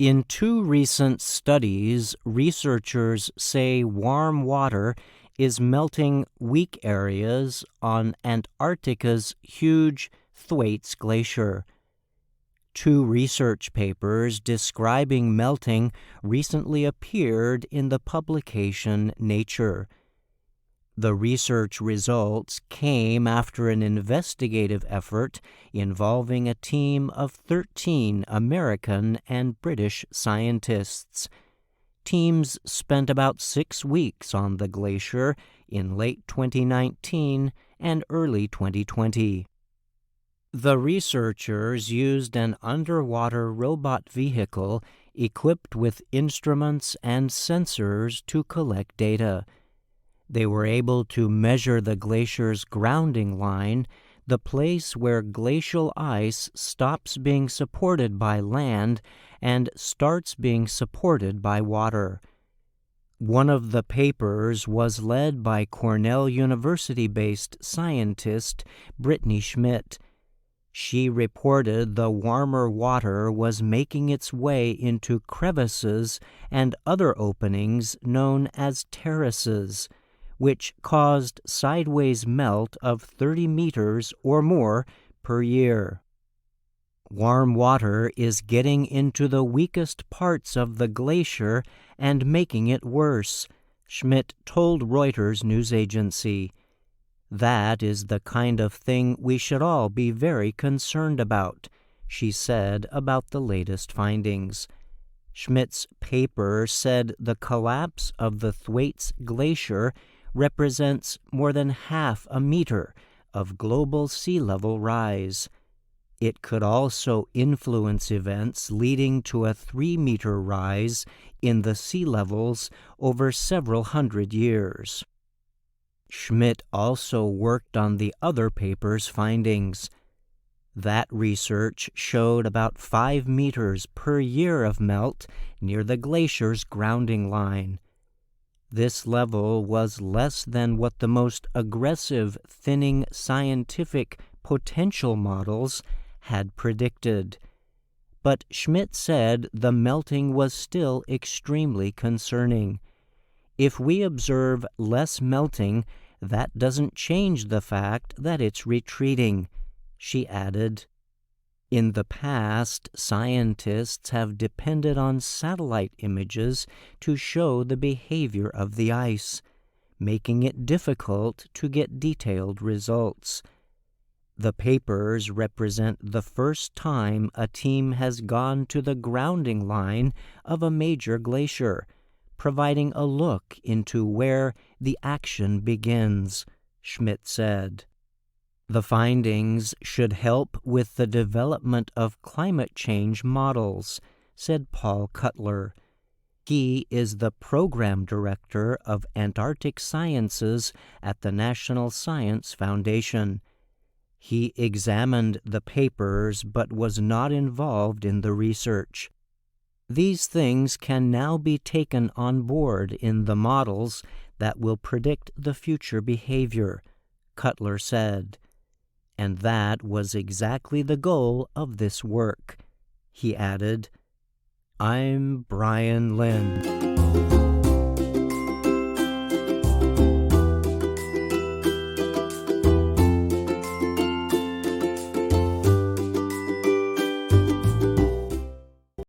In two recent studies, researchers say warm water is melting weak areas on Antarctica's huge Thwaites Glacier. Two research papers describing melting recently appeared in the publication Nature. The research results came after an investigative effort involving a team of 13 American and British scientists. Teams spent about 6 weeks on the glacier in late 2019 and early 2020. The researchers used an underwater robot vehicle equipped with instruments and sensors to collect data. They were able to measure the glacier's grounding line, the place where glacial ice stops being supported by land and starts being supported by water. One of the papers was led by Cornell University-based scientist Brittany Schmidt. She reported the warmer water was making its way into crevices and other openings known as terraces, which caused sideways melt of 30 meters or more per year. Warm water is getting into the weakest parts of the glacier and making it worse, Schmidt told Reuters news agency. That is the kind of thing we should all be very concerned about, she said about the latest findings. Schmidt's paper said the collapse of the Thwaites Glacier represents more than half a meter of global sea level rise. It could also influence events leading to a 3-meter rise in the sea levels over several hundred years. Schmidt also worked on the other paper's findings. That research showed about 5 meters per year of melt near the glacier's grounding line. This level was less than what the most aggressive thinning scientific potential models had predicted. But Schmidt said the melting was still extremely concerning. If we observe less melting, that doesn't change the fact that it's retreating, she added. In the past, scientists have depended on satellite images to show the behavior of the ice, making it difficult to get detailed results. The papers represent the first time a team has gone to the grounding line of a major glacier, providing a look into where the action begins, Schmidt said. The findings should help with the development of climate change models, said Paul Cutler. He is the program director of Antarctic Sciences at the National Science Foundation. He examined the papers but was not involved in the research. These things can now be taken on board in the models that will predict the future behavior, Cutler said. And that was exactly the goal of this work. He added, I'm Brian Lynn.